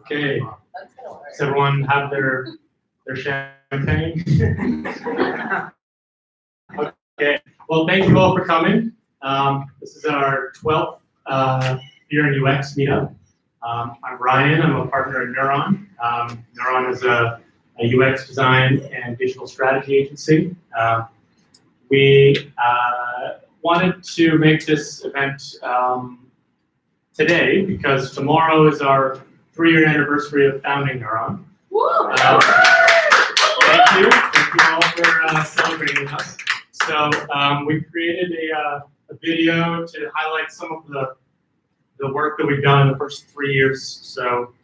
Okay. Does everyone have their champagne? Okay. Well, thank you all for coming. This is our 12th year in UX meetup. I'm Ryan. I'm a partner at Neuron. Neuron is a UX design and digital strategy agency. We wanted to make this event today because tomorrow is our 3-year anniversary of founding Neuron. Thank you all for celebrating us. So we created a video to highlight some of the work that we've done in the first 3 years. So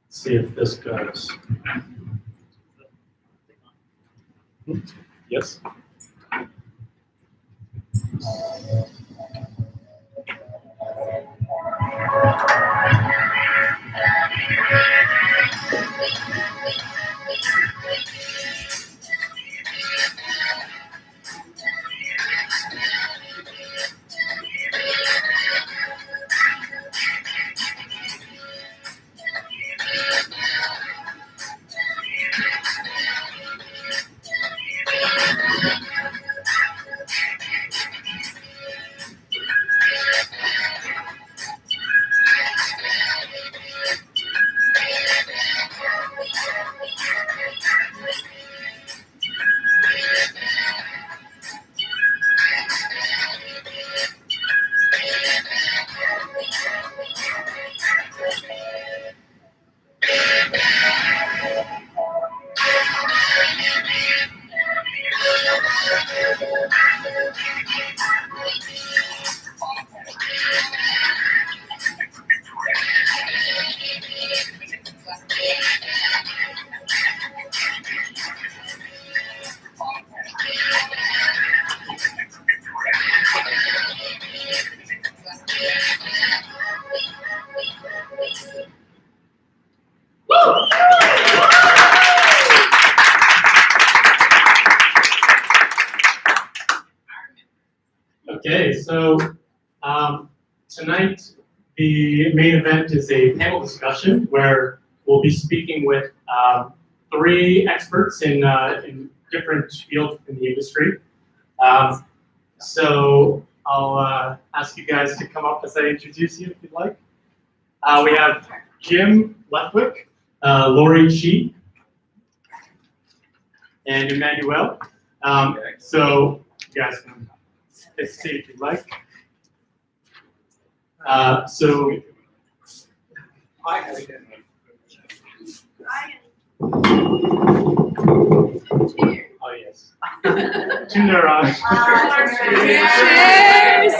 let's see if this goes. Yes. Okay, so tonight the main event is a panel discussion where we'll be speaking with 3 experts in different fields in the industry. So I'll ask you guys to come up as I introduce you if you'd like. We have Jim Lethwick, Lori Chi, and Emmanuel. So you guys can take a seat if you'd like. So oh yes. To Neuron. Cheers!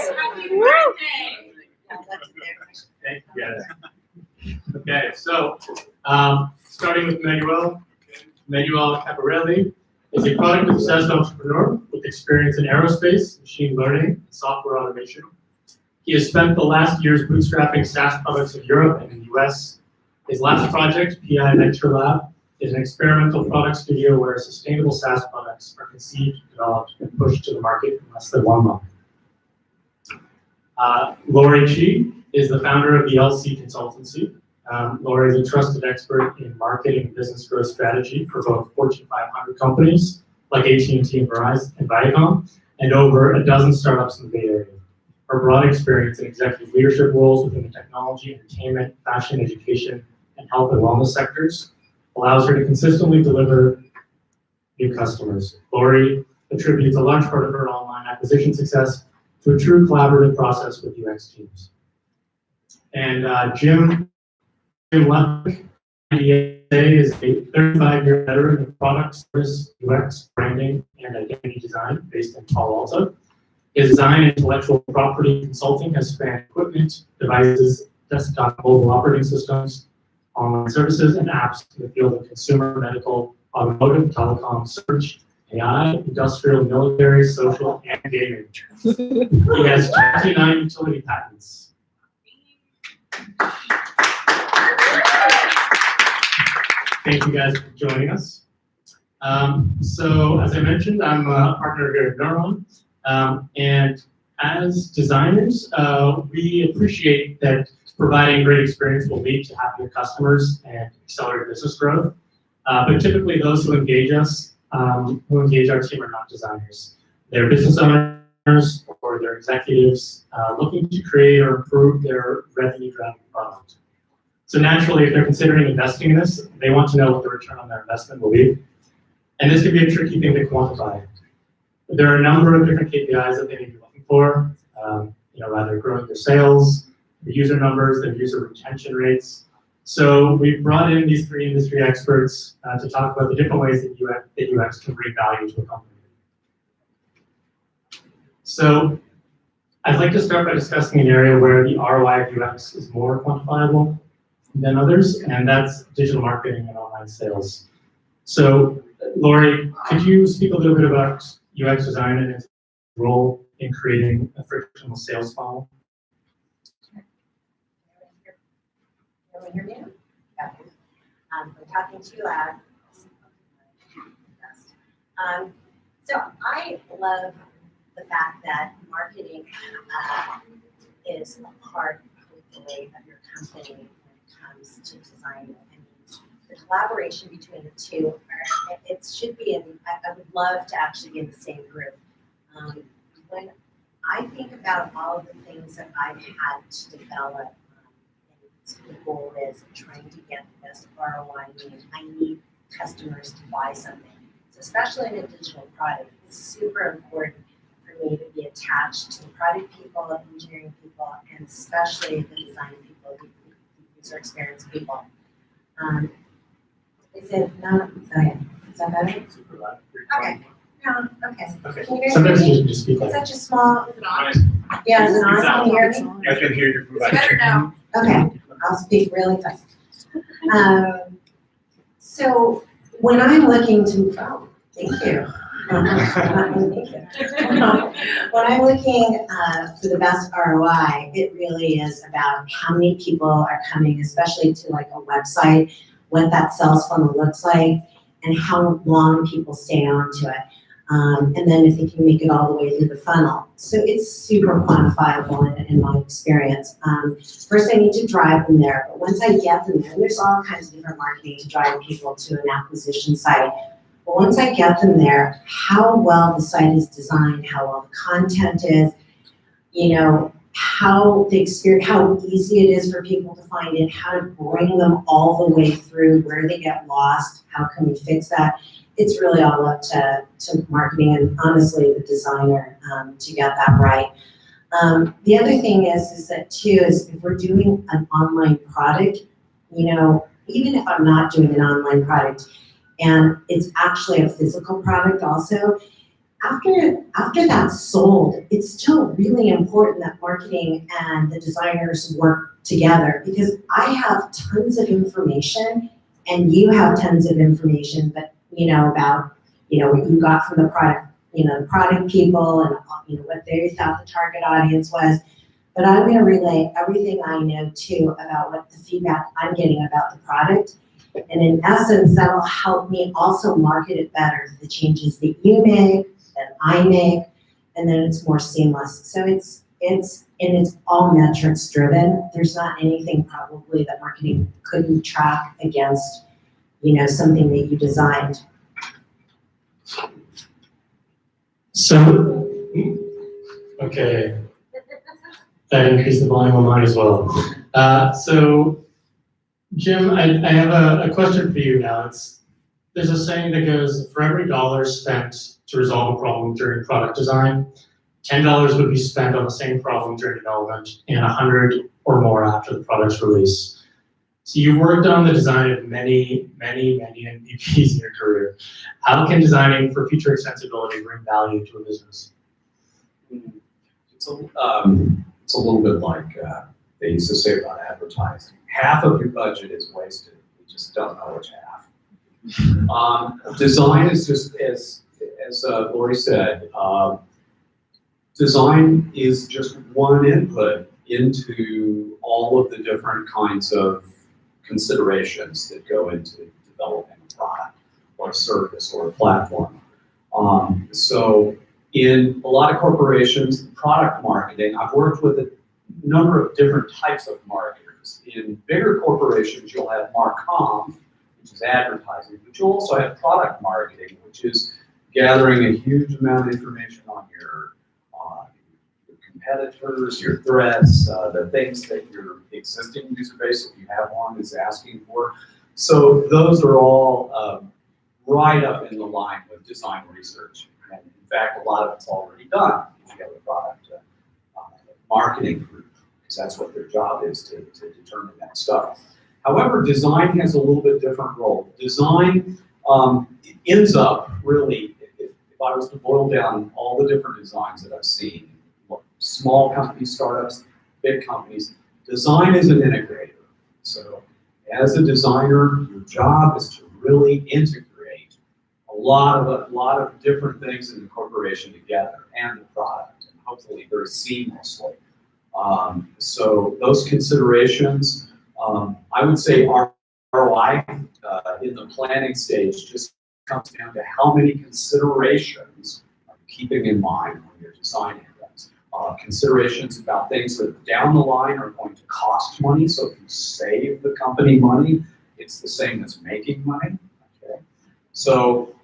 Thank you guys. Okay, so starting with Manuel. Manuel Caparelli is a product-obsessed entrepreneur with experience in aerospace, machine learning, and software automation. He has spent the last years bootstrapping SaaS products in Europe and in the US. His last project, PI Venture Lab, is an experimental product studio where sustainable SaaS products are conceived, developed, and pushed to the market in less than 1 month. Lori Chi is the founder of the LC Consultancy. Lori is a trusted expert in marketing and business growth strategy for both Fortune 500 companies like AT&T and Verizon and Viacom, and over a dozen startups in the Bay Area. Her broad experience in executive leadership roles within the technology, entertainment, fashion, education, and health and wellness sectors allows her to consistently deliver new customers. Lori attributes a large part of her online acquisition success to a true collaborative process with UX teams. And Jim Lethwick is a 35-year veteran of product, service, UX, branding, and identity design based in Palo Alto. His design and intellectual property consulting has spanned equipment, devices, desktop, mobile operating systems, online services, and apps in the field of consumer, medical, automotive, telecom, search, AI, industrial, military, social, and gaming. He has 29 utility patents. Thank you guys for joining us. So as I mentioned, I'm a partner here at Neuron. And As designers, we appreciate that providing great experience will lead to happier customers and accelerate business growth. But typically those who engage us, who engage our team are not designers. They're business owners or they're executives looking to create or improve their revenue-driving product. So naturally, if they're considering investing in this, they want to know what the return on their investment will be. And this can be a tricky thing to quantify. There are a number of different KPIs that they may be looking for, either growing their sales, the user numbers, their user retention rates. So we've brought in these three industry experts to talk about the different ways that UX can bring value to a company. So I'd like to start by discussing an area where the ROI of UX is more quantifiable than others, and that's digital marketing and online sales. So Lori, could you speak a little bit about UX design and its role in creating a frictionless sales funnel? Can you hear me? Yeah. I'm talking too loud. So I love the fact that marketing is a part of the way of your company when it comes to design. The collaboration between the two, it should be in, I would love to actually be in the same group. When I think about all of the things that I've had to develop, the goal is trying to get the best ROI. I need customers to buy something. So especially in a digital product, it's super important for me to be attached to the product people, the engineering people, and especially the design people, the user experience people. Is it not? Okay. Is that better? Super loud. Okay. No, okay. Okay. Can you guys Sometimes hear you me? can just speak It's like such a small. Is it on? Yeah, is it on? Can you hear me? I can hear you. It's better now. Okay, I'll speak really fast. So when I'm looking to, oh, thank you. Thank you. When I'm looking for the best ROI, it really is about how many people are coming, especially to like a website, what that sales funnel looks like, and how long people stay on to it. And then if they can make it all the way through the funnel. So it's super quantifiable in my experience. First I need to drive them there, but once I get them there, and there's all kinds of different marketing to drive people to an acquisition site. But once I get them there, how well the site is designed, how well the content is, how the experience, how easy it is for people to find it, how to bring them all the way through, where they get lost, how can we fix that? It's really all up to marketing and honestly the designer to get that right. The other thing is that too, is if we're doing an online product, even if I'm not doing an online product and it's actually a physical product also, after that's sold, it's still really important that marketing and the designers work together because I have tons of information and you have tons of information, but about what you got from the product, the product people and what they thought the target audience was. But I'm going to relay everything I know too about what the feedback I'm getting about the product. And in essence, that'll help me also market it better. The changes that you make, that I make, and then it's more seamless. So it's all metrics driven. There's not anything probably that marketing couldn't track against, something that you designed. So, okay, that increased the volume on mine as well. So, Jim, I have a question for you now. There's a saying that goes, for every $1 spent to resolve a problem during product design, $10 would be spent on the same problem during development and 100 or more after the product's release. So you've worked on the design of many MVPs in your career. How can designing for future extensibility bring value to a business? It's a little bit like they used to say about advertising. Half of your budget is wasted. You just don't know which half. Design is just, as Lori said, design is just one input into all of the different kinds of considerations that go into developing a product or a service or a platform. So In a lot of corporations, product marketing, I've worked with a number of different types of marketers. In bigger corporations, you'll have marcom, which is advertising, but you'll also have product marketing, which is gathering a huge amount of information on your competitors, your threats, the things that your existing user base, if you have one, is asking for. So those are all right up in the line with design research. And in fact, a lot of it's already done if you have a product marketing group, because that's what their job is, to determine that stuff. However, design has a little bit different role. Design ends up really, if I was to boil down all the different designs that I've seen, small companies, startups, big companies, design is an integrator. So as a designer, your job is to really integrate a lot of different things in the corporation together and the product, and hopefully very seamlessly. So those considerations, I would say ROI in the planning stage just comes down to how many considerations are you keeping in mind when you're designing things. Considerations about things that down the line are going to cost money, so if you save the company money, it's the same as making money. Okay? So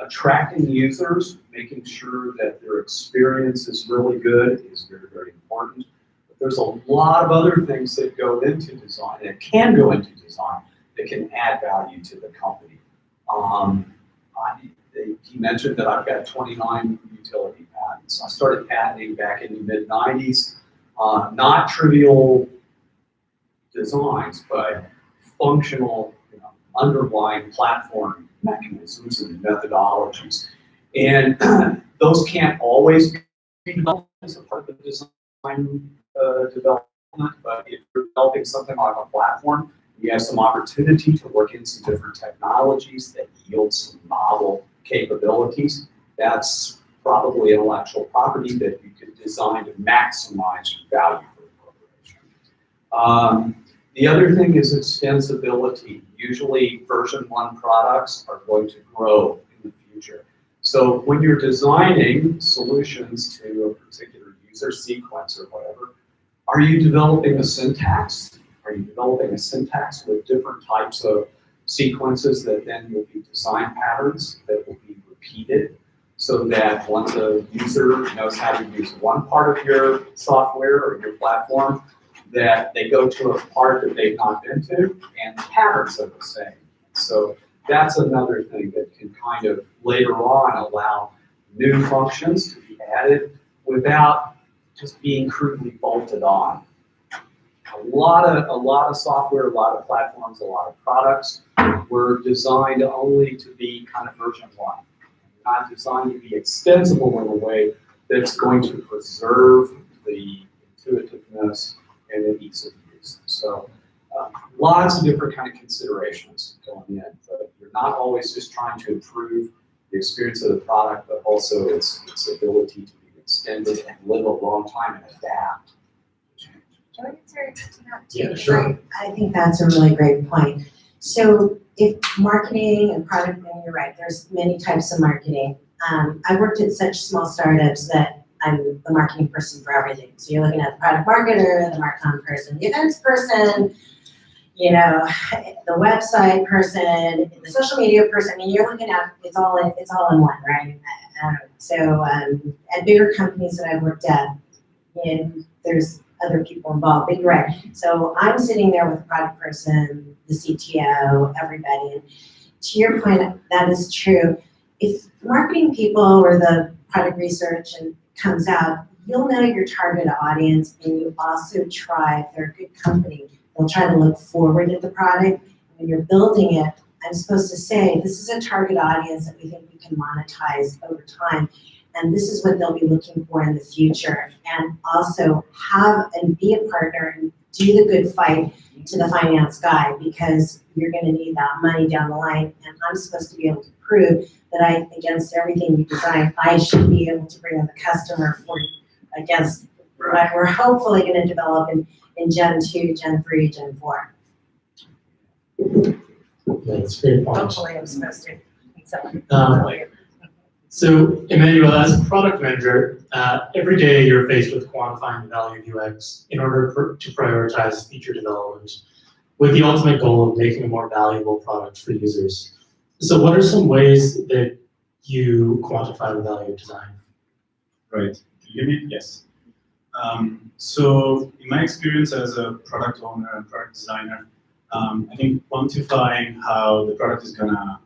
attracting users, making sure that their experience is really good is very, very important. But there's a lot of other things that go into design, that can go into design, that can add value to the company. He mentioned that I've got 29 utility patents. I started patenting back in the mid-90s. Not trivial designs, but functional, underlying platform mechanisms and methodologies. And those can't always be developed as a part of the design development, but if you're developing something like a platform, you have some opportunity to work in some different technologies that yield some novel capabilities. That's probably intellectual property that you could design to maximize your value for the corporation. The other thing is extensibility. Usually version 1 products are going to grow in the future. So when you're designing solutions to a particular user sequence or whatever, are you developing a syntax? Are you developing a syntax with different types of sequences that then will be design patterns that will be repeated, so that once a user knows how to use one part of your software or your platform, that they go to a part that they've not been to, and the patterns are the same. So that's another thing that can kind of later on allow new functions to be added without just being crudely bolted on. A lot of software, a lot of platforms, a lot of products were designed only to be kind of version 1, not designed to be extensible in a way that's going to preserve the intuitiveness and the ease of use. So lots of different kind of considerations going in, but you're not always just trying to improve the experience of the product, but also its ability to be extended and live a long time and adapt. Can I answer to that too? Yeah, sure. I think that's a really great point. So if marketing and product, and you're right, there's many types of marketing. I worked at such small startups that I'm the marketing person for everything. So you're looking at the product marketer, the marcom person, the events person, the website person, the social media person. I mean, you're looking at it's all in one, right? So at bigger companies that I've worked at, there's other people involved, but you're right. So I'm sitting there with the product person, the CTO, everybody. And to your point, that is true. If marketing people or the product research comes out, you'll know your target audience, and you also try, if they're a good company, they'll try to look forward at the product. When you're building it, I'm supposed to say, this is a target audience that we think we can monetize over time. And this is what they'll be looking for in the future. And also have and be a partner and do the good fight to the finance guy, because you're going to need that money down the line. And I'm supposed to be able to prove that against everything you design, I should be able to bring in the customer for against what we're hopefully going to develop in Gen 2, Gen 3, Gen 4. Yeah, that's a great point. Hopefully I'm supposed to. So, Emmanuel, as a product manager, every day you're faced with quantifying the value of UX in order to prioritize feature development with the ultimate goal of making a more valuable product for users. So what are some ways that you quantify the value of design? Right. Can you hear me? Yes. So in my experience as a product owner and product designer, I think quantifying how the product is gonna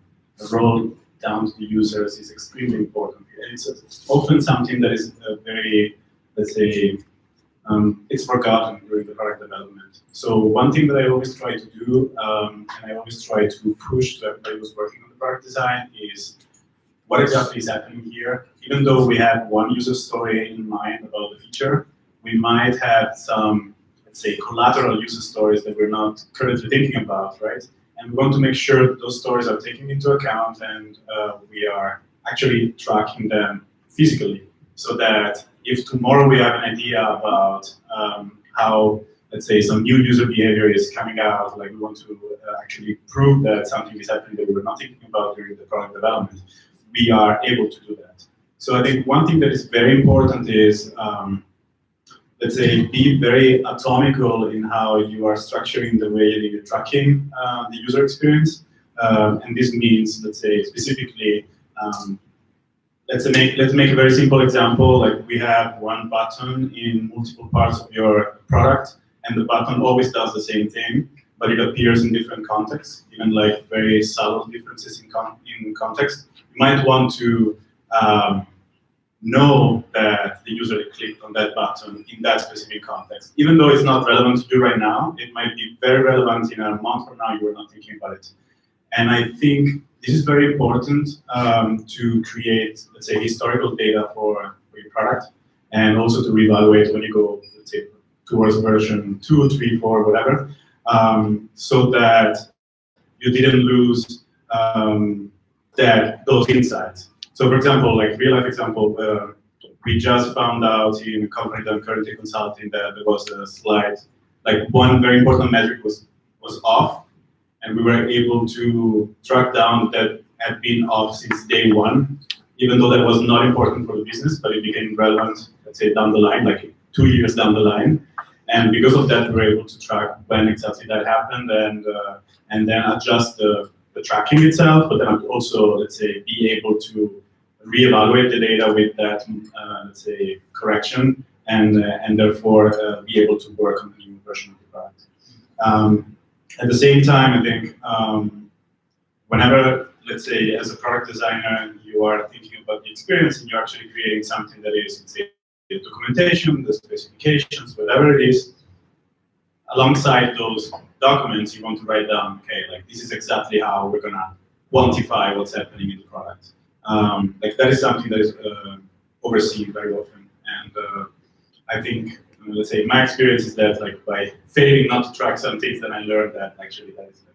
roll down to the users is extremely important. It's often something that is very, let's say, it's forgotten during the product development. So one thing that I always try to do, and I always try to push to everybody who's working on the product design is what exactly is happening here. Even though we have one user story in mind about the feature, we might have some, let's say, collateral user stories that we're not currently thinking about, right? And we want to make sure that those stories are taken into account and we are actually tracking them physically, so that if tomorrow we have an idea about how, let's say, some new user behavior is coming out, like we want to actually prove that something is happening that we were not thinking about during the product development, we are able to do that. So I think one thing that is very important is, let's say, be very atomical in how you are structuring the way that you're tracking the user experience. And this means, let's say, specifically, let's make a very simple example. Like we have one button in multiple parts of your product, and the button always does the same thing, but it appears in different contexts, even like very subtle differences in context. You might want to know that the user clicked on that button in that specific context. Even though it's not relevant to do right now, it might be very relevant in a month from now, you are not thinking about it. And I think this is very important to create, let's say, historical data for your product, and also to reevaluate when you go, let's say, towards version 2, 3, 4, whatever, so that you didn't lose those insights. So for example, like real life example, we just found out in a company that I'm currently consulting that there was a slight, like one very important metric was off, and we were able to track down that had been off since day one, even though that was not important for the business, but it became relevant, let's say, down the line, like 2 years down the line. And because of that, we were able to track when exactly that happened and then adjust the tracking itself, but then also, let's say, be able to reevaluate the data with that, let's say, correction, and therefore be able to work on the new version of the product. At the same time, I think whenever, let's say, as a product designer, you are thinking about the experience and you're actually creating something that is, let's say, the documentation, the specifications, whatever it is, alongside those documents, you want to write down, okay, like this is exactly how we're gonna quantify what's happening in the product. Like that is something that is overseen very often, and I think, let's say, my experience is that like by failing not to track some things, then I learned that actually that is the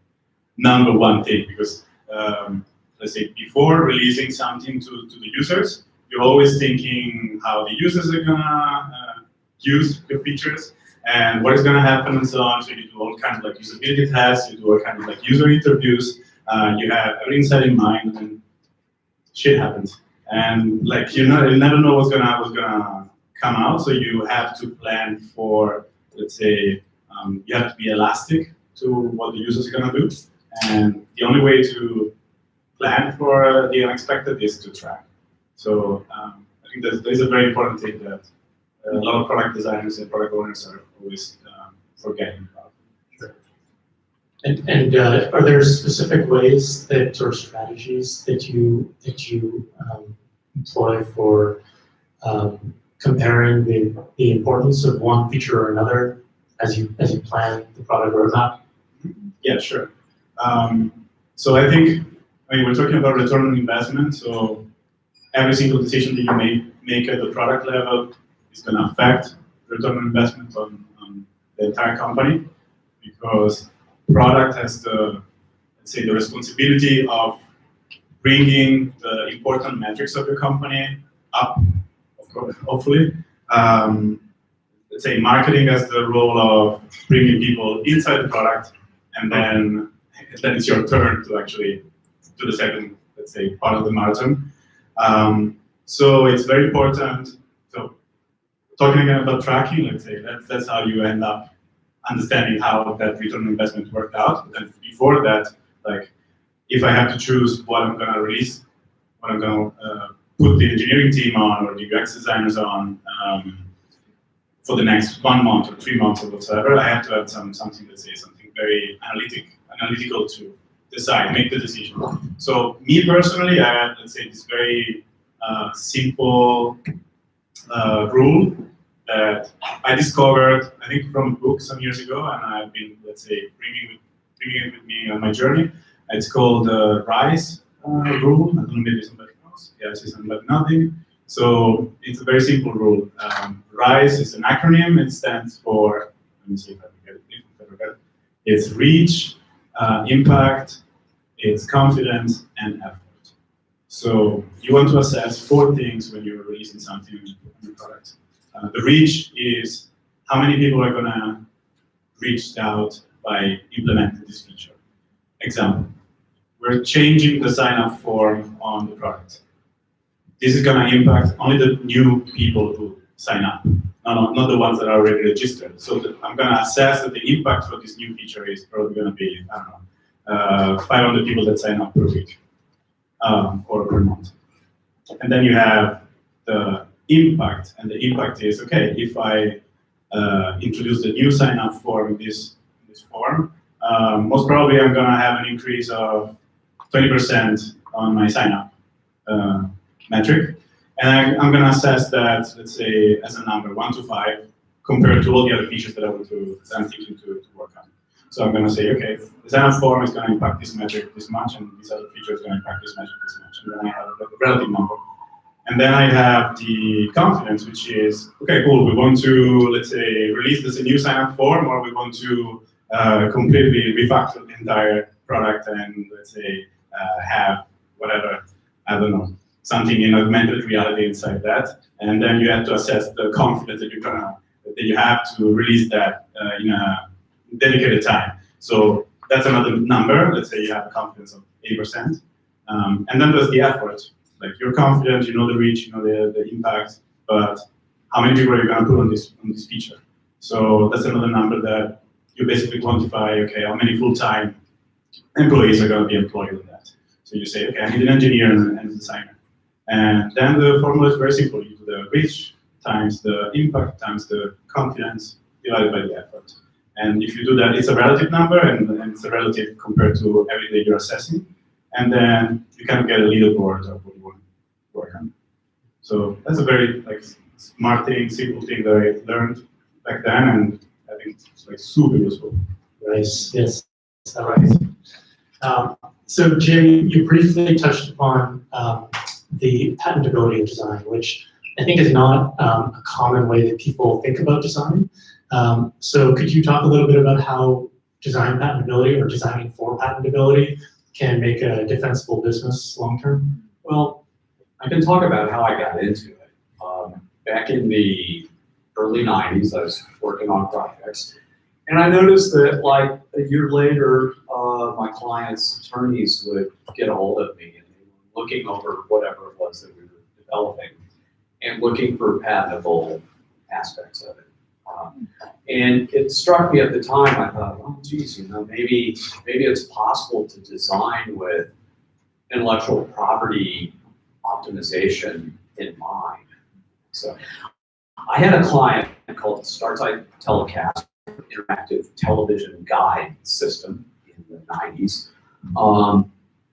number one thing, because let's say before releasing something to the users, you're always thinking how the users are gonna use your features and what is gonna happen and so on. So you do all kinds of like usability tests, you do all kinds of like user interviews, you have everything set in mind, and shit happens. And like you never know what's gonna come out. So you have to plan for, let's say, you have to be elastic to what the users are gonna do. And the only way to plan for the unexpected is to track. So I think that is a very important thing that a lot of product designers and product owners are always forgetting about. Sure. And are there specific ways that, or strategies that you employ for comparing the importance of one feature or another as you plan the product roadmap? Yeah, sure. So I think, we're talking about return on investment. So every single decision that you make at the product level is going to affect return on investment on the entire company, because product has the, let's say, the responsibility of bringing the important metrics of your company up, of course, hopefully. Let's say marketing has the role of bringing people inside the product, and then it's your turn to actually do the second, let's say, part of the marathon. So it's very important. So talking again about tracking, let's say that's how you end up understanding how that return on investment worked out. But then before that, like if I have to choose what I'm gonna release, what I'm gonna put the engineering team on or the UX designers on for the next 1 month or 3 months or whatever, I have to have something, let's say, something very analytical to decide, make the decision. So me personally, I have, let's say, this very simple rule that I discovered, I think, from a book some years ago, and I've been, let's say, bringing it with me on my journey. It's called the RISE rule. I don't know, maybe somebody knows. Yeah, I see somebody nodding. So it's a very simple rule. RISE is an acronym. It stands for, let me see if I can get it. It's reach, impact, it's confidence, and effort. So you want to assess 4 things when you're releasing something on your product. The reach is how many people are gonna reach out by implementing this feature. Example, we're changing the sign-up form on the product. This is gonna impact only the new people who sign up, not the ones that are already registered. So I'm gonna assess that the impact for this new feature is probably gonna be, I don't know, 500 people that sign up per week or per month. And then you have the impact, and the impact is, okay, if I introduce the new sign-up form in this form, most probably I'm gonna have an increase of 20% on my sign-up metric. And I'm gonna assess that, let's say, as a number, 1 to 5, compared to all the other features that I'm thinking to work on. So I'm gonna say, okay, the sign-up form is gonna impact this metric this much, and this other feature is gonna impact this metric this much. And then I have a relative number. And then I have the confidence, which is, okay, cool, we want to, let's say, release this a new sign-up form, or we want to completely refactor the entire product and, let's say, have whatever, I don't know, something in augmented reality inside that. And then you have to assess the confidence that you have to release that in a dedicated time. So that's another number. Let's say you have a confidence of 80%. And then there's the effort. Like you're confident, you know the reach, you know the impact, but how many people are you going to put on this feature? So that's another number that you basically quantify, okay, how many full-time employees are going to be employed in that. So you say, okay, I need an engineer and a designer. And then the formula is very simple. You do the reach times the impact times the confidence divided by the effort. And if you do that, it's a relative number, and it's a relative compared to every day you're assessing. And then you kind of get a leaderboard of what you want to work on. So that's a very smart thing, simple thing that I learned back then, and I think it's super useful. Nice, yes, all right. So Jim, you briefly touched upon the patentability of design, which I think is not a common way that people think about design. So could you talk a little bit about how design patentability or designing for patentability can make a defensible business long-term? Well, I can talk about how I got into it. Back in the early 90s, I was working on projects, and I noticed that like a year later, my clients' attorneys would get a hold of me, and they were looking over whatever it was that we were developing and looking for patentable aspects of it. And it struck me at the time, I thought, oh, geez, maybe it's possible to design with intellectual property optimization in mind. So I had a client called StarType Telecast, interactive television guide system in the 90s.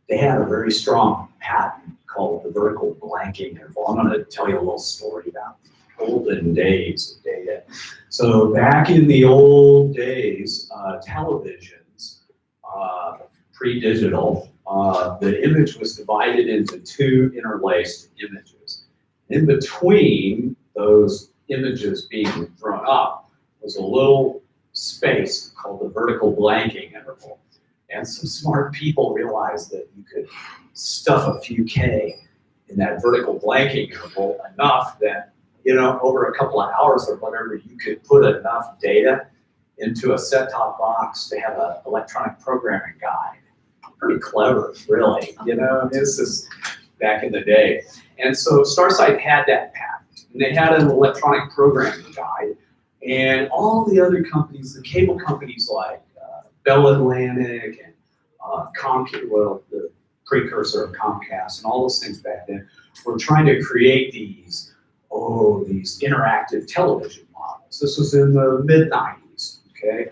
They had a very strong patent called the vertical blanking interval. I'm going to tell you a little story about olden days of data. So back in the old days, televisions, pre-digital, the image was divided into 2 interlaced images. In between those images being thrown up was a little space called the vertical blanking interval. And some smart people realized that you could stuff a few K in that vertical blanking interval enough that, over a couple of hours or whatever, you could put enough data into a set-top box to have an electronic programming guide. Pretty clever, really. This is back in the day. And so Starsight had that patent, and they had an electronic programming guide, and all the other companies, the cable companies like Bell Atlantic and Comcast, well, the precursor of Comcast and all those things back then, were trying to create these interactive television models. This was in the mid-90s, okay?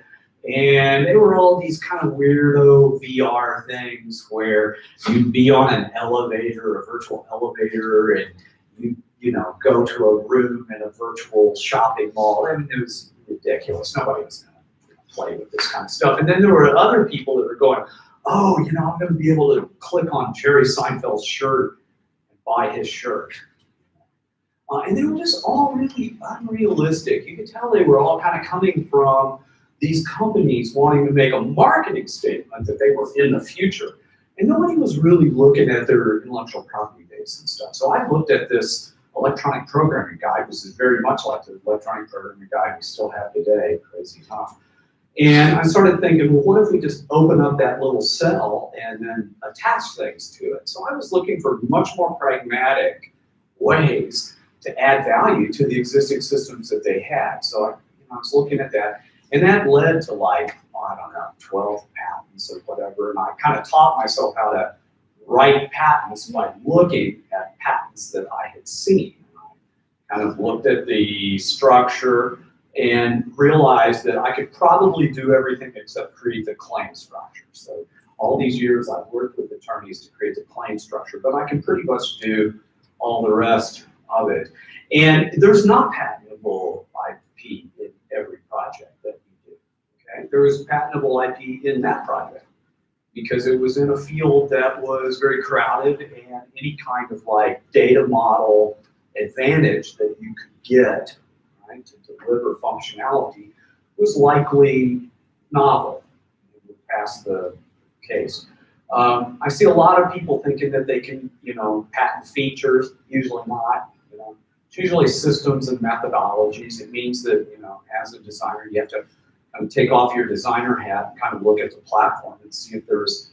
And they were all these kind of weirdo VR things where you'd be on an elevator, a virtual elevator, and you know, go to a room in a virtual shopping mall. I mean, it was ridiculous. Nobody was going to play with this kind of stuff. And then there were other people that were going, oh, you know, I'm going to be able to click on Jerry Seinfeld's shirt and buy his shirt. And they were just all really unrealistic. You could tell they were all kind of coming from these companies wanting to make a marketing statement that they were in the future. And nobody was really looking at their intellectual property base and stuff. So I looked at this electronic programming guide, which is very much like the electronic programming guide we still have today, crazy enough. And I started thinking, well, what if we just open up that little cell and then attach things to it? So I was looking for much more pragmatic ways to add value to the existing systems that they had. So I was looking at that, and that led to like, I don't know, 12 patents or whatever. And I kind of taught myself how to write patents by looking at patents that I had seen. I kind of looked at the structure and realized that I could probably do everything except create the claim structure. So all these years I've worked with attorneys to create the claim structure, but I can pretty much do all the rest of it. And there's not patentable IP in every project that we do. Okay? There is patentable IP in that project because it was in a field that was very crowded, and any kind of like data model advantage that you could get, right, to deliver functionality was likely novel. It would pass the case. I see a lot of people thinking that they can, you know, patent features. Usually not. You know, it's usually systems and methodologies. It means that, you know, as a designer, you have to kind of take off your designer hat and kind of look at the platform and see if there's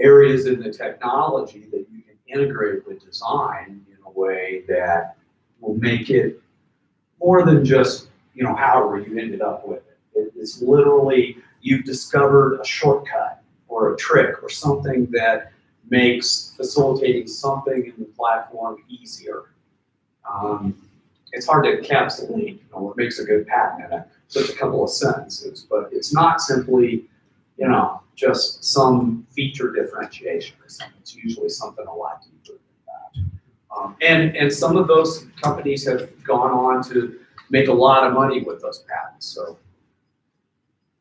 areas in the technology that you can integrate with design in a way that will make it more than just, you know, however you ended up with it. It's literally you've discovered a shortcut or a trick or something that makes facilitating something in the platform easier. It's hard to encapsulate, you know, what makes a good patent in just a couple of sentences, but it's not simply, you know, just some feature differentiation or something. It's usually something a lot deeper than that. And some of those companies have gone on to make a lot of money with those patents. So,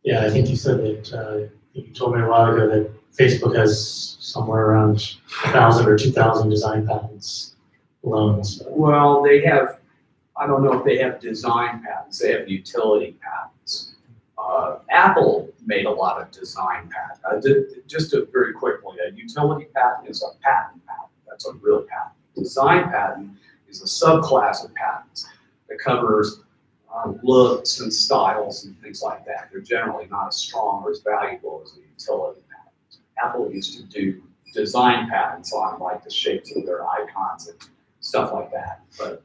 Yeah, I think you said that, you told me a while ago that Facebook has somewhere around 1,000 or 2,000 design patents alone. So. well, they have, I don't know if they have design patents, they have utility patents. Apple made a lot of design patents. Just very quickly, a utility patent is a patent. That's a real patent. Design patent is a subclass of patents that covers looks and styles and things like that. They're generally not as strong or as valuable as a utility patent. Apple used to do design patents on like the shapes of their icons and stuff like that. But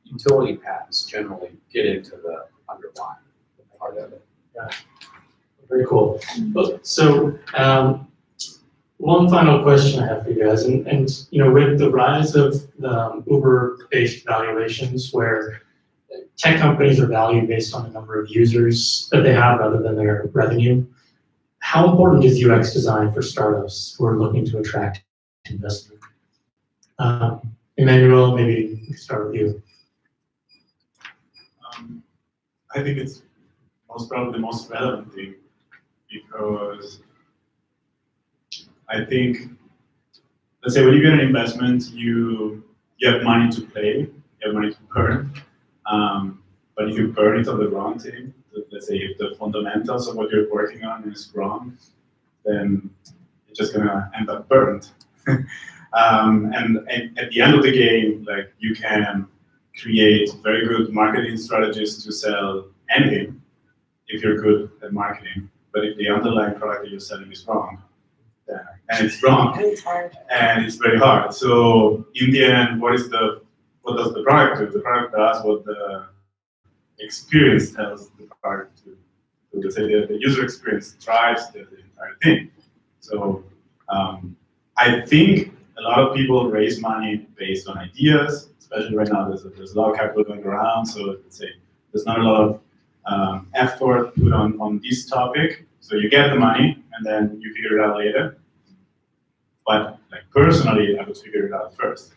utility patents generally get into the underlying part of it. Yeah, very cool. So one final question I have for you guys, and you know, with the rise of the Uber-based valuations, where tech companies are valued based on the number of users that they have rather than their revenue, how important is UX design for startups who are looking to attract investment? Emmanuel, maybe we can start with you. I think it's probably the most relevant thing, because I think, let's say when you get an investment, you have money to play, you have money to burn. But if you burn it on the wrong thing, let's say if the fundamentals of what you're working on is wrong, then it's just gonna end up burned. And at the end of the game, like, you can create very good marketing strategies to sell anything if you're good at marketing. But if the underlying product that you're selling is wrong, then and it's wrong, It's hard. and it's very hard. So in the end, what does the product do? The product does what the experience tells the product to do. Let's say the user experience drives the entire thing. So I think a lot of people raise money based on ideas, especially right now. There's a lot of capital going around, so let's say there's not a lot of effort put on this topic. So you get the money, and then you figure it out later. But like personally, I would figure it out first.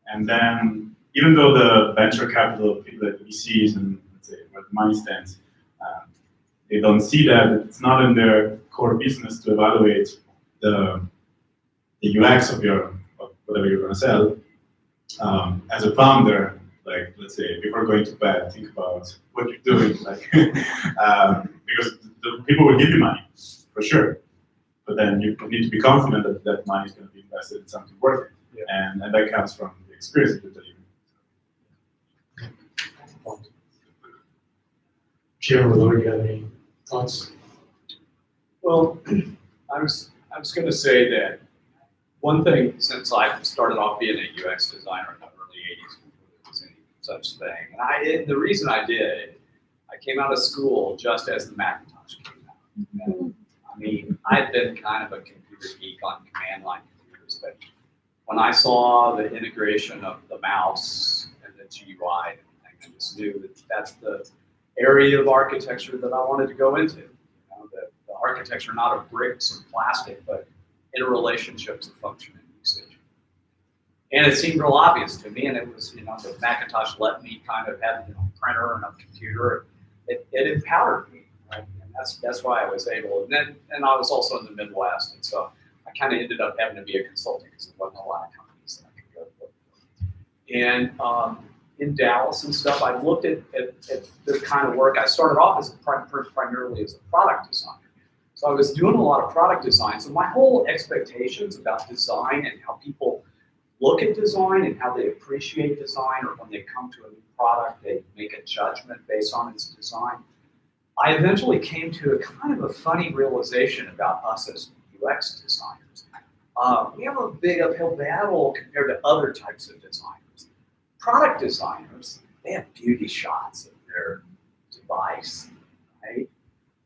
And then, even though the venture capital people like VCs and let's say where the money stands, they don't see that it's not in their core business to evaluate the UX of whatever you're going to sell. As a founder, like let's say before going to bed, think about what you're doing, like because the people will give you money for sure, but then you need to be confident that that money is going to be invested in something worth it, and that comes from the experience that you're delivering. Jim or Lori, do you have any thoughts? Well, I was going to say that one thing, since I started off being a UX designer in the early 80s, before there was any such thing, and the reason I did, I came out of school just as the Macintosh came out. And, I mean, I'd been kind of a computer geek on command line computers, but when I saw the integration of the mouse and the GUI and everything, I just knew that that's the area of architecture that I wanted to go into. The architecture not of bricks or plastic, but interrelationships of function and usage. And it seemed real obvious to me, and it was, the Macintosh let me kind of have a printer and a computer. It empowered me, right? And that's why I was able. And I was also in the Midwest, and so I kind of ended up having to be a consultant because there wasn't a lot of companies that I could go to. And in Dallas and stuff, I looked at the kind of work. I started off as primarily as a product designer. So I was doing a lot of product design. So my whole expectations about design and how people look at design and how they appreciate design, or when they come to a new product, they make a judgment based on its design. I eventually came to a kind of a funny realization about us as UX designers. We have a big uphill battle compared to other types of designers. Product designers, they have beauty shots of their device, right?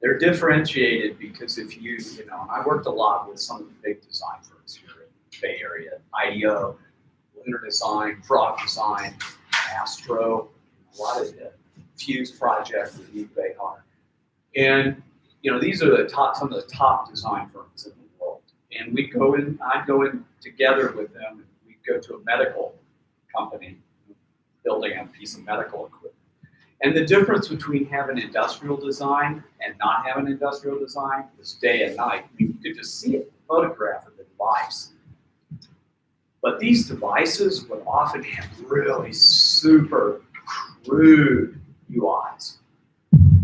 They're differentiated because if and I worked a lot with some of the big design firms here in the Bay Area, IDEO, Lunar Design, Frog Design, Astro, a lot of the Fuse project with Eve Behar. And these are some of the top design firms in the world. And I'd go in together with them, and we'd go to a medical company building a piece of medical equipment. And the difference between having industrial design and not having industrial design is day and night. You could just see it, photograph of the device. But these devices would often have really super crude UIs.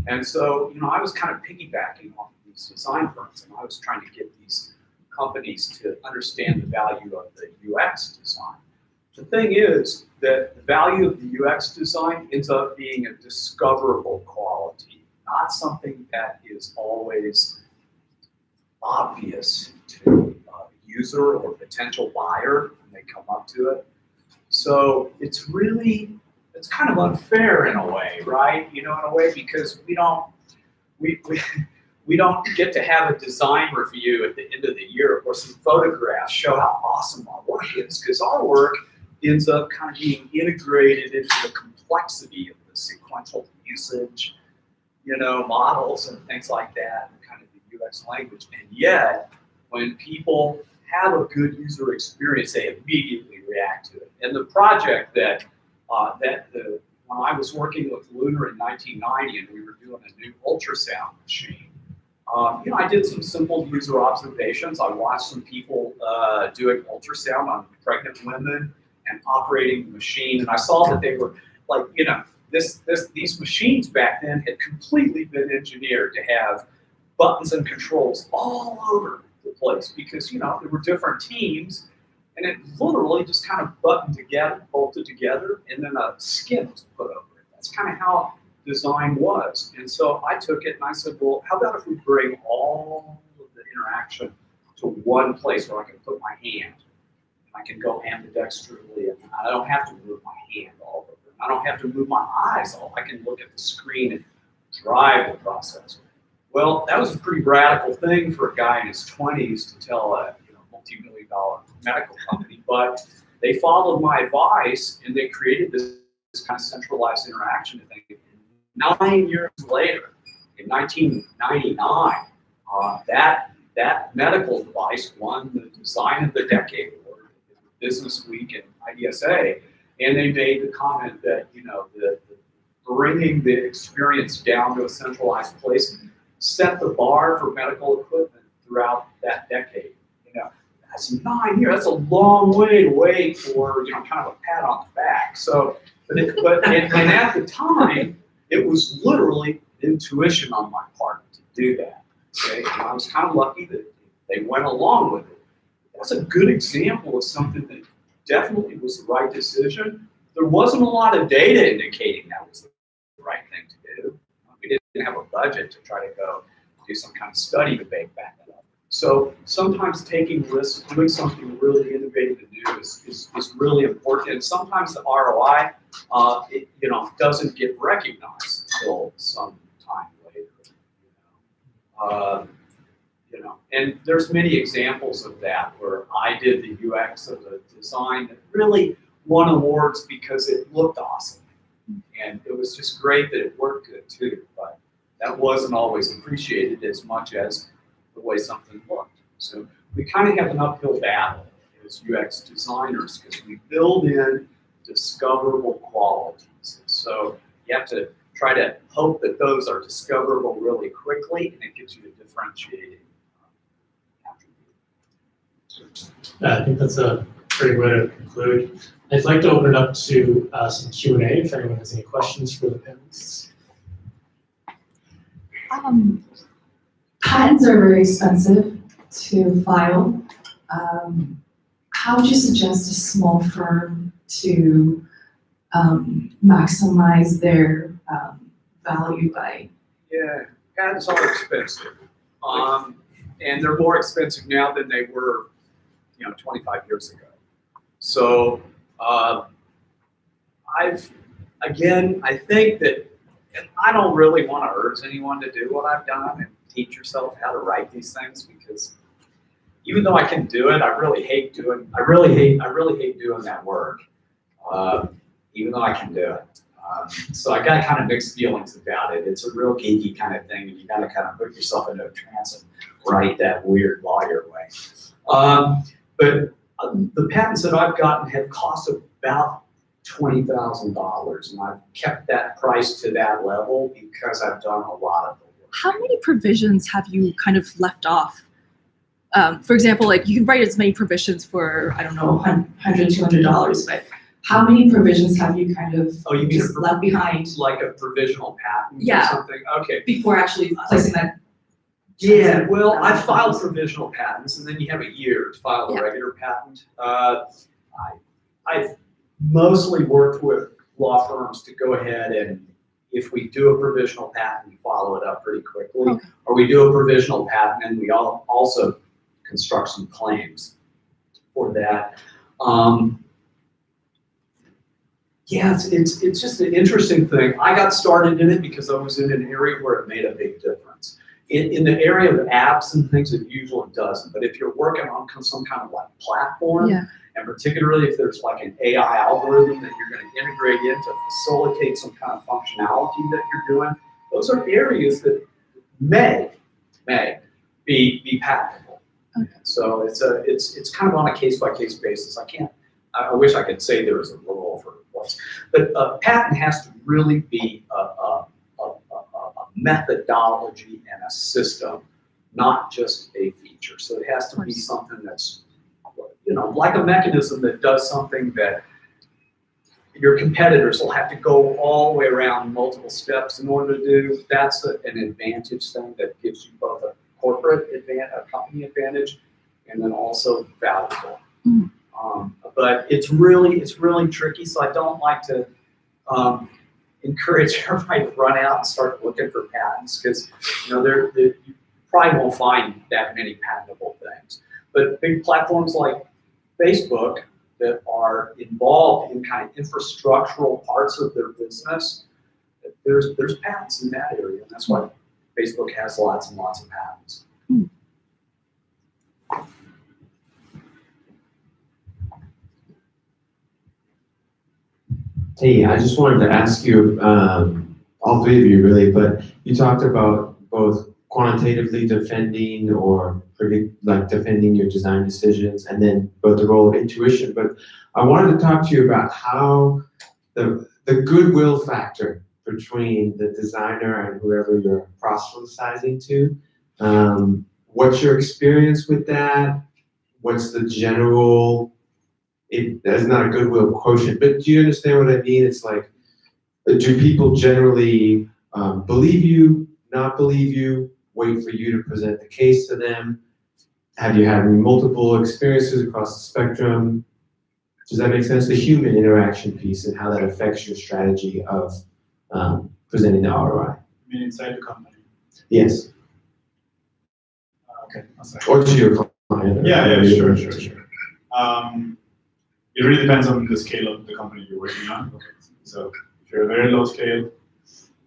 And so, I was kind of piggybacking off of these design firms, and I was trying to get these companies to understand the value of the UX design. The thing is that the value of the UX design ends up being a discoverable quality, not something that is always obvious to a user or potential buyer when they come up to it. So it's kind of unfair in a way, right? In a way, because we don't get to have a design review at the end of the year or some photographs show how awesome our work is, because our work ends up kind of being integrated into the complexity of the sequential usage, models and things like that, and kind of the UX language. And yet, when people have a good user experience, they immediately react to it. And the project that when I was working with Lunar in 1990, and we were doing a new ultrasound machine, I did some simple user observations. I watched some people doing ultrasound on pregnant women and operating the machine, and I saw that they were like, these machines back then had completely been engineered to have buttons and controls all over the place because there were different teams, and it literally just kind of bolted together, and then a skin was put over it. That's kind of how design was. And so I took it and I said, well, how about if we bring all of the interaction to one place where I can put my hand. I can go ambidextrously, and I don't have to move my hand all over. I don't have to move my eyes all. I can look at the screen and drive the process. Well, that was a pretty radical thing for a guy in his 20s to tell a multi-million-dollar medical company, but they followed my advice and they created this kind of centralized interaction thing. 9 years later, in 1999, that medical device won the Design of the Decade award at Business Week and IDSA, and they made the comment that the bringing the experience down to a centralized place set the bar for medical equipment throughout that decade. That's 9 years. That's a long way to wait for kind of a pat on the back. So, and at the time, it was literally intuition on my part to do that. Okay, and I was kind of lucky that they went along with it. That's a good example of something that definitely was the right decision. There wasn't a lot of data indicating that was the right thing to do. We didn't have a budget to try to go do some kind of study to back that up. So sometimes taking risks, doing something really innovative and new is really important. And sometimes the ROI, doesn't get recognized until some time later. And there's many examples of that where I did the UX of the design that really won awards because it looked awesome. And it was just great that it worked good too, but that wasn't always appreciated as much as the way something looked. So we kind of have an uphill battle as UX designers because we build in discoverable qualities. So you have to try to hope that those are discoverable really quickly, and it gives you a differentiating attribute. I think that's a great way to conclude. I'd like to open it up to some Q&A if anyone has any questions for the panelists. Patents are very expensive to file. How would you suggest a small firm to maximize their value by? Yeah, patents are expensive. And they're more expensive now than they were 25 years ago. So I think that, and I don't really want to urge anyone to do what I've done and teach yourself how to write these things, because even though I can do it, I really hate doing that work. Even though I can do it. So I got kind of mixed feelings about it. It's a real geeky kind of thing, and you got to kind of put yourself into a trance and write that weird lawyer way. But the patents that I've gotten have cost about $20,000, and I've kept that price to that level because I've done a lot of the work. How many provisions have you kind of left off? For example, like you can write as many provisions for, I don't know, $100, $200, but how many provisions have you kind of just left behind? Like a provisional patent or Yeah. something? Okay. Before actually placing that? Yeah, well, I filed provisional patents, and then you have a year to file a regular patent. I've mostly worked with law firms to go ahead and, if we do a provisional patent, we follow it up pretty quickly. Okay. Or we do a provisional patent and we also construct some claims for that. Yeah, it's just an interesting thing. I got started in it because I was in an area where it made a big difference. In the area of apps and things, it usually doesn't. But if you're working on some kind of like platform, Yeah. and particularly if there's like an AI algorithm that you're going to integrate in to facilitate some kind of functionality that you're doing, those are areas that may be patentable. Okay. So it's kind of on a case-by-case basis. I wish I could say there was a rule for what's, but a patent has to really be a methodology and a system, not just a feature. So it has to be something that's, like a mechanism that does something that your competitors will have to go all the way around multiple steps in order to do. That's an advantage thing that gives you both a corporate advantage, a company advantage, and then also valuable. Mm. But it's really tricky. So I don't like to encourage everybody to run out and start looking for patents, because you probably won't find that many patentable things. But big platforms like Facebook that are involved in kind of infrastructural parts of their business, there's patents in that area, and that's why Facebook has lots and lots of patents. Hey, I just wanted to ask you, all three of you really, but you talked about both quantitatively defending or defending your design decisions, and then both the role of intuition. But I wanted to talk to you about how the goodwill factor between the designer and whoever you're proselytizing to. What's your experience with that? What's the general? That's not a goodwill quotient, but do you understand what I mean? It's like, do people generally believe you, not believe you, wait for you to present the case to them? Have you had multiple experiences across the spectrum? Does that make sense? The human interaction piece and how that affects your strategy of presenting the ROI. I mean, inside the company. Yes. Okay, I'm sorry. Or to your client. Yeah, sure. It really depends on the scale of the company you're working on. Okay. So if you're a very low scale,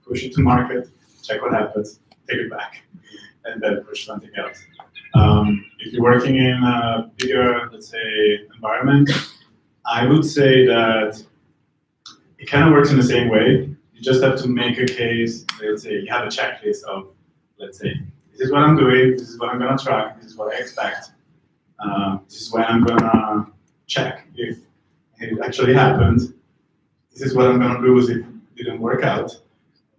push it to market, check what happens, take it back, and then push something else. If you're working in a bigger, let's say, environment, I would say that it kind of works in the same way. You just have to make a case. Let's say you have a checklist of, let's say, this is what I'm doing, this is what I'm going to track, this is what I expect, this is when I'm going to check if it actually happened. This is what I'm going to do if it didn't work out.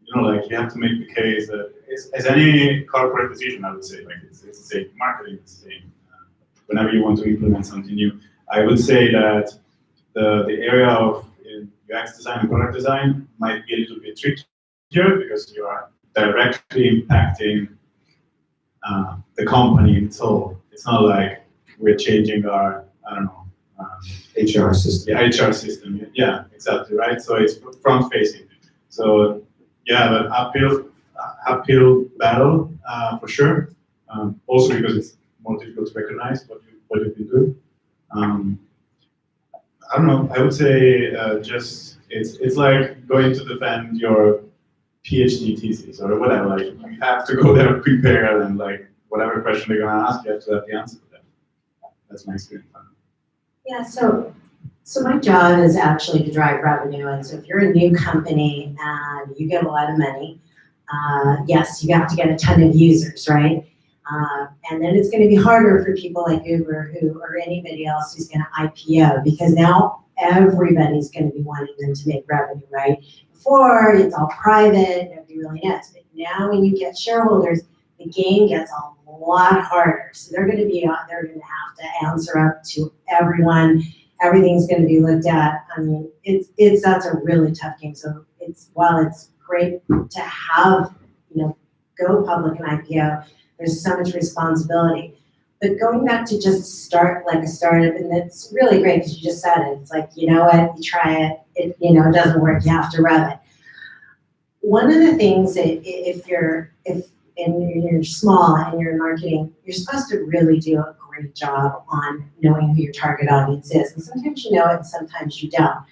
You know, like you have to make the case that as any corporate decision, I would say, like it's the same marketing, it's the same. Whenever you want to implement something new, I would say that the area of UX design and product design might be a little bit trickier because you are directly impacting the company in whole. It's not like we're changing our, I don't know, HR system. yeah, HR system. Yeah, exactly, right? So it's front facing. So yeah, but uphill battle for sure. Also because it's more difficult to recognize what you've been doing. I don't know. I would say just it's like going to defend your PhD thesis or whatever. Like you have to go there prepared and like whatever question they're gonna ask, you have to have the answer for them. That's my experience. Yeah, so my job is actually to drive revenue, and so if you're a new company and you get a lot of money, yes, you have to get a ton of users, right? And then it's going to be harder for people like Uber or anybody else who's going to IPO, because now everybody's going to be wanting them to make revenue, right? Before, it's all private, nobody really knows. But now when you get shareholders, the game gets a lot harder. So they're going to have to answer up to everyone. Everything's going to be looked at. I mean, that's a really tough game. So while it's great to have, go public and IPO, there's so much responsibility. But going back to just start like a startup, and it's really great because you just said it. It's like, you know what, you try it, it doesn't work, you have to rev it. One of the things that if you're small and you're in marketing, you're supposed to really do a great job on knowing who your target audience is. And sometimes you know it and sometimes you don't.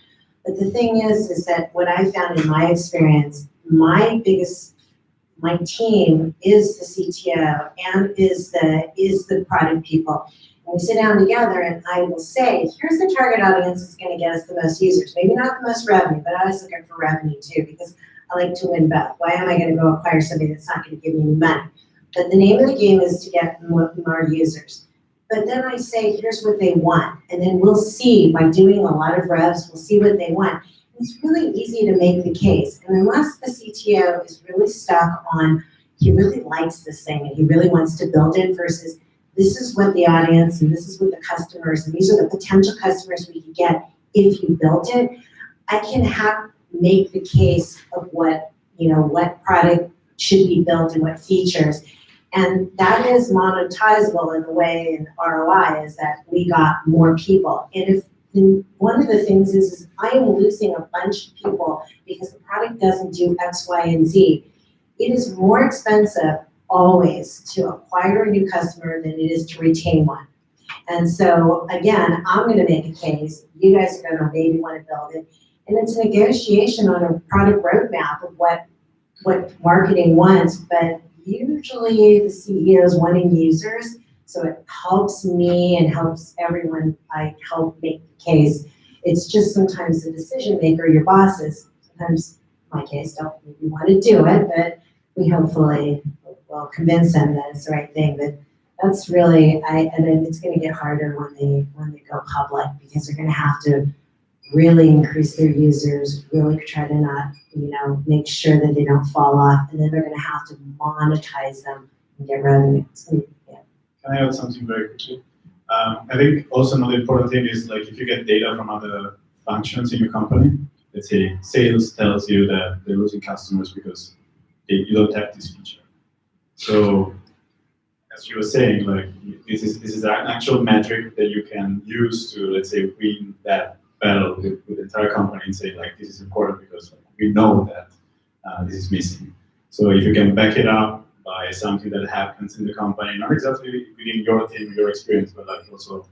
But the thing is that what I found in my experience, my team is the CTO and is the product people. And we sit down together and I will say, here's the target audience that's going to get us the most users. Maybe not the most revenue, but I was looking for revenue too, because I like to win both. Why am I going to go acquire somebody that's not going to give me any money? But the name of the game is to get more users. But then I say, here's what they want. And then we'll see, by doing a lot of revs, we'll see what they want. It's really easy to make the case. And unless the CTO is really stuck on, he really likes this thing and he really wants to build it versus this is what the audience and this is what the customers and these are the potential customers we could get if you built it, I can make the case of what product should be built and what features. And that is monetizable in the way in ROI is that we got more people. And one of the things is I am losing a bunch of people because the product doesn't do X, Y, and Z. It is more expensive always to acquire a new customer than it is to retain one. And so again, I'm gonna make a case, you guys are gonna maybe wanna build it. And it's a negotiation on a product roadmap of what marketing wants, but usually the CEO is wanting users. So it helps me and helps everyone, I help make the case. It's just sometimes the decision maker, your bosses, sometimes in my case don't maybe want to do it, but we hopefully will convince them that it's the right thing. But that's really, and then it's gonna get harder when they go public, because they're gonna have to really increase their users, really try to not, make sure that they don't fall off, and then they're gonna have to monetize them and get revenue. So, yeah. Can I add something very quickly? I think also another important thing is like if you get data from other functions in your company, let's say sales tells you that they're losing customers because you don't have this feature. So as you were saying, like this is an actual metric that you can use to, let's say, win that battle with the entire company and say like this is important because we know that this is missing. So if you can back it up by something that happens in the company, not exactly within your team, your experience, but like also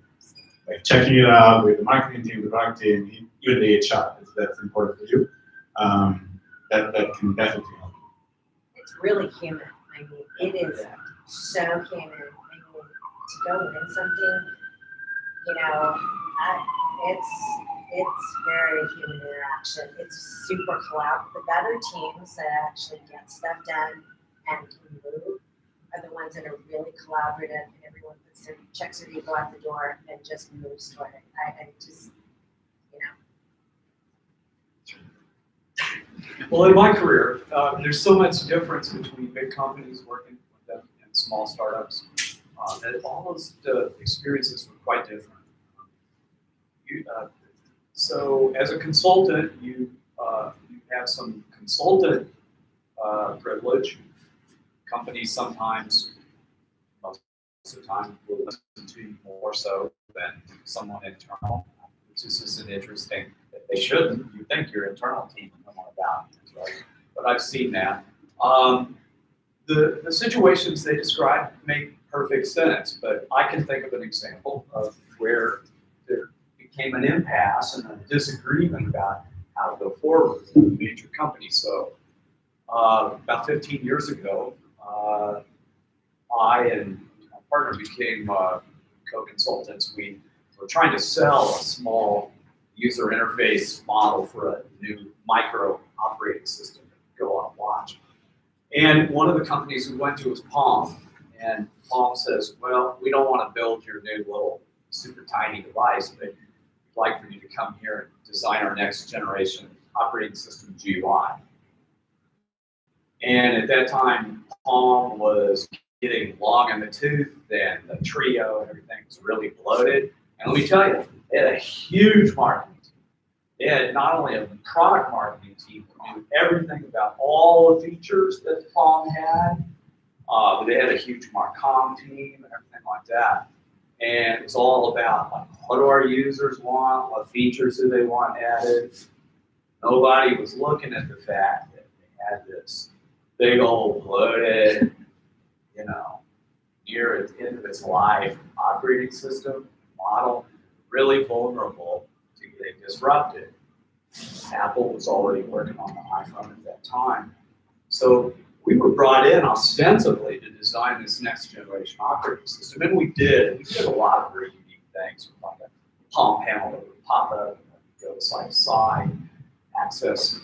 like checking it out with the marketing team, the product team, even the HR, if that's important for you, that can definitely help. It's really human. I mean, it is so human. I mean, to go win something, it's very human interaction. It's super collaborative. The better teams that actually get stuff done and can move are the ones that are really collaborative, and everyone checks their ego out the door and just moves toward it. I just, Well, in my career, there's so much difference between big companies working with them and small startups that all those experiences were quite different. So as a consultant, you have some consultant privilege. Companies sometimes, most of the time, will listen to you more so than someone internal, which is just an interesting, they shouldn't. You think your internal team would know more about it, right? But I've seen that. The situations they describe make perfect sense, but I can think of an example of where there became an impasse and a disagreement about how to go forward with a major company. So about 15 years ago, I and my partner became co-consultants. We were trying to sell a small user interface model for a new micro operating system to go on a watch. And one of the companies we went to was Palm. And Palm says, well, we don't want to build your new little super tiny device, but we'd like for you to come here and design our next generation operating system GUI. And at that time, Palm was getting long in the tooth, and the Trio and everything was really bloated. And let me tell you, they had a huge marketing team. They had not only a product marketing team that knew everything about all the features that Palm had, but they had a huge Marcom team and everything like that. And it's all about like, what do our users want? What features do they want added? Nobody was looking at the fact that they had this big old bloated, near the end of its life operating system model, really vulnerable to getting disrupted. Apple was already working on the iPhone at that time. So we were brought in ostensibly to design this next generation operating system, and we did. We did a lot of very unique things, like a Palm panel that would pop up, go side to side, access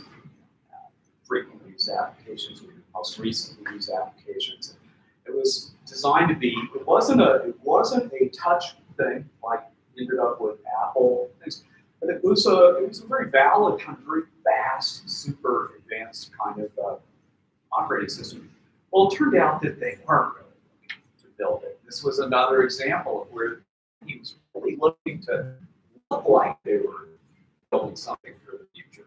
frequently used applications, most recently used applications. It was designed to be. It wasn't a touch thing like ended up with Apple things, but it was a very valid, kind of very fast, super advanced kind of operating system. Well, it turned out that they weren't really looking to build it. This was another example of where he was really looking to look like they were building something for the future.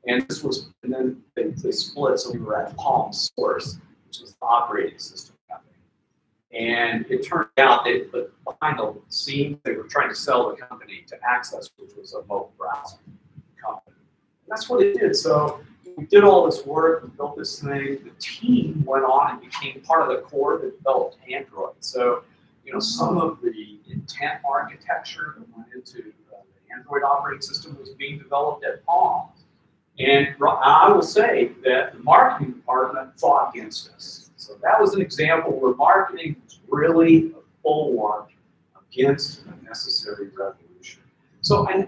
And this was, and then they split, so we were at Palm Source, which was the operating system company. And it turned out that behind the scenes, they were trying to sell the company to Access, which was a mobile browser company. And that's what it did. So we did all this work, we built this thing. The team went on and became part of the core that developed Android. So some of the intent architecture that went into the Android operating system was being developed at Palm. And I will say that the marketing department fought against us. So that was an example where marketing was really a bulwark against a necessary revolution. So, and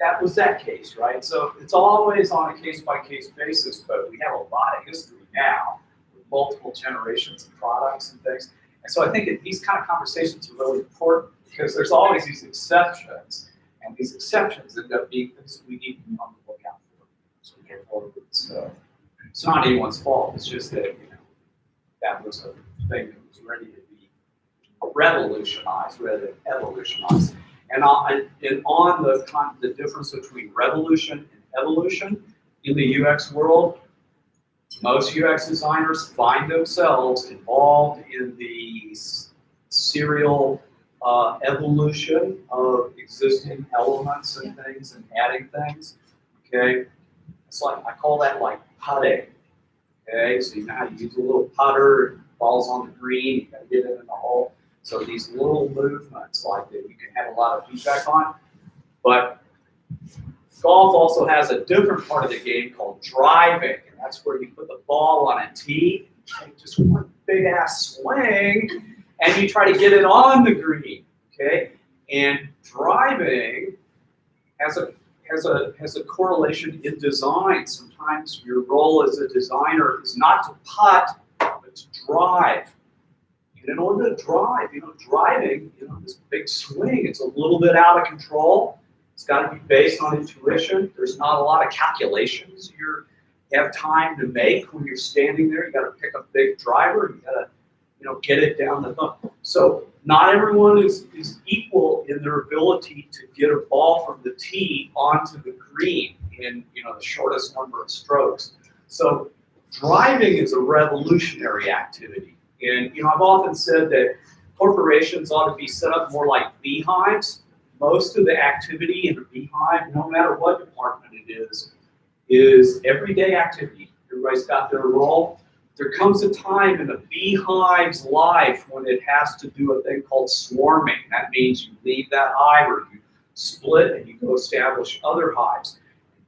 that was that case, right? So it's always on a case-by-case basis, but we have a lot of history now with multiple generations of products and things. And so I think that these kind of conversations are really important because there's always these exceptions, and these exceptions end up being things that we need to be on the lookout for. So we get forward. So it's not anyone's fault. It's just that that was a thing that was ready to be revolutionized rather than evolutionized. And on the difference between revolution and evolution in the UX world, most UX designers find themselves involved in the serial evolution of existing elements and things and adding things. Okay, it's like I call that like putting. Okay, so you know how you use a little putter, it falls on the green, you gotta get it in the hole. So these little movements like that you can have a lot of feedback on. But golf also has a different part of the game called driving, and that's where you put the ball on a tee, take just one big ass swing, and you try to get it on the green. Okay, and driving has a correlation in design. Sometimes your role as a designer is not to putt, but to drive. And in order to drive, driving, this big swing, it's a little bit out of control. It's got to be based on intuition. There's not a lot of calculations you have time to make when you're standing there. You got to pick a big driver. You got to, get it down the hook. So not everyone is equal in their ability to get a ball from the tee onto the green in the shortest number of strokes. So driving is a revolutionary activity. And I've often said that corporations ought to be set up more like beehives. Most of the activity in a beehive, no matter what department it is everyday activity. Everybody's got their role. There comes a time in a beehive's life when it has to do a thing called swarming. That means you leave that hive or you split and you go establish other hives.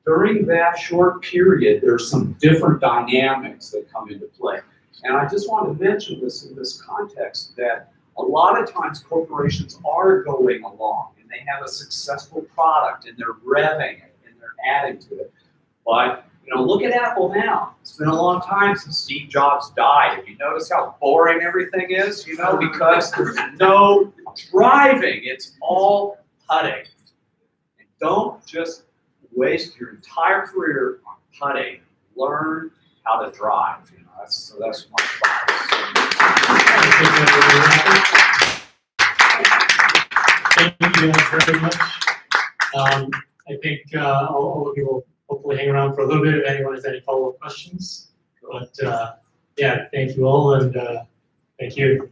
During that short period, there's some different dynamics that come into play. And I just want to mention this in this context that a lot of times corporations are going along and they have a successful product and they're revving it and they're adding to it. But look at Apple now. It's been a long time since Steve Jobs died. Have you noticed how boring everything is? Because there's no driving. It's all putting. And don't just waste your entire career on putting. Learn how to drive. So that's my Thank you guys very much. I think all of you will hopefully hang around for a little bit if anyone has any follow-up questions. But yeah, thank you all, and thank you.